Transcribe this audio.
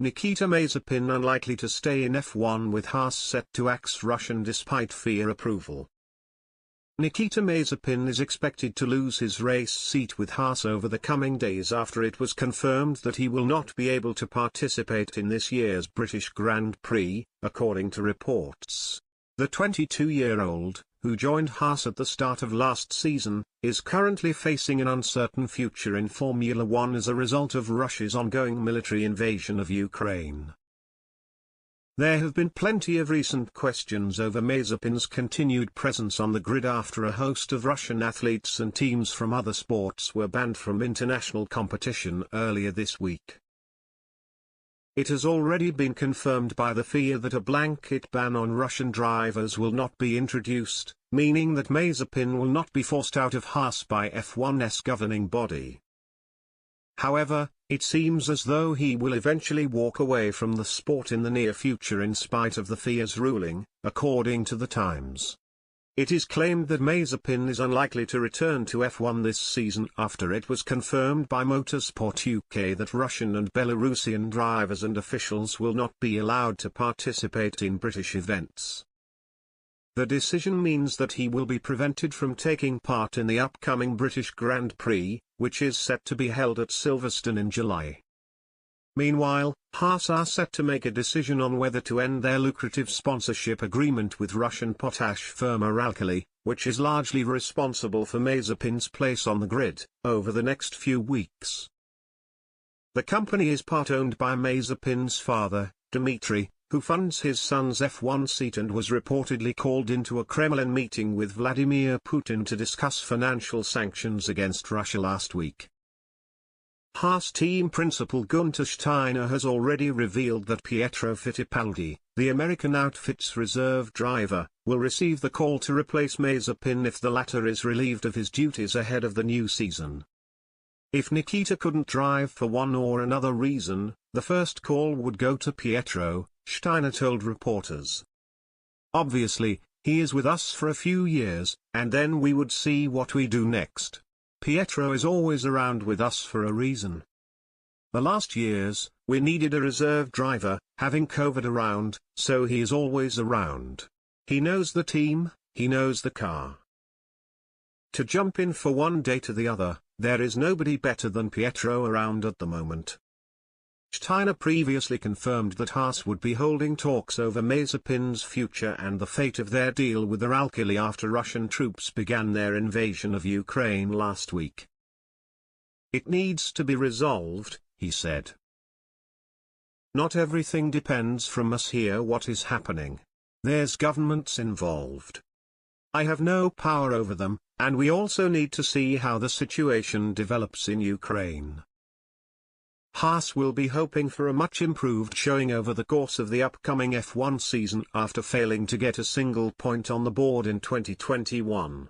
Nikita Mazepin unlikely to stay in F1 with Haas set to axe Russian despite FIA approval. Nikita Mazepin is expected to lose his race seat with Haas over the coming days after it was confirmed that he will not be able to participate in this year's British Grand Prix, according to reports. The 22-year-old, who joined Haas at the start of last season, is currently facing an uncertain future in Formula One as a result of Russia's ongoing military invasion of Ukraine. There have been plenty of recent questions over Mazepin's continued presence on the grid after a host of Russian athletes and teams from other sports were banned from international competition earlier this week. It has already been confirmed by the FIA that a blanket ban on Russian drivers will not be introduced, meaning that Mazepin will not be forced out of Haas by F1's governing body. However, it seems as though he will eventually walk away from the sport in the near future in spite of the FIA's ruling, according to The Times. It is claimed that Mazepin is unlikely to return to F1 this season after it was confirmed by Motorsport UK that Russian and Belarusian drivers and officials will not be allowed to participate in British events. The decision means that he will be prevented from taking part in the upcoming British Grand Prix, which is set to be held at Silverstone in July. Meanwhile, Haas are set to make a decision on whether to end their lucrative sponsorship agreement with Russian potash firm Uralkali, which is largely responsible for Mazepin's place on the grid, over the next few weeks. The company is part-owned by Mazepin's father, Dmitry, who funds his son's F1 seat and was reportedly called into a Kremlin meeting with Vladimir Putin to discuss financial sanctions against Russia last week. Haas team principal Günther Steiner has already revealed that Pietro Fittipaldi, the American outfit's reserve driver, will receive the call to replace Mazepin if the latter is relieved of his duties ahead of the new season. If Nikita couldn't drive for one or another reason, the first call would go to Pietro, Steiner told reporters. Obviously, he is with us for a few years, and then we would see what we do next. Pietro is always around with us for a reason. The last years, we needed a reserve driver, having COVID around, so he is always around. He knows the team, he knows the car. To jump in for one day to the other, there is nobody better than Pietro around at the moment. Steiner previously confirmed that Haas would be holding talks over Mazepin's future and the fate of their deal with Uralkali after Russian troops began their invasion of Ukraine last week. It needs to be resolved, he said. Not everything depends from us here. What is happening? There's governments involved. I have no power over them, and we also need to see how the situation develops in Ukraine. Haas will be hoping for a much improved showing over the course of the upcoming F1 season after failing to get a single point on the board in 2021.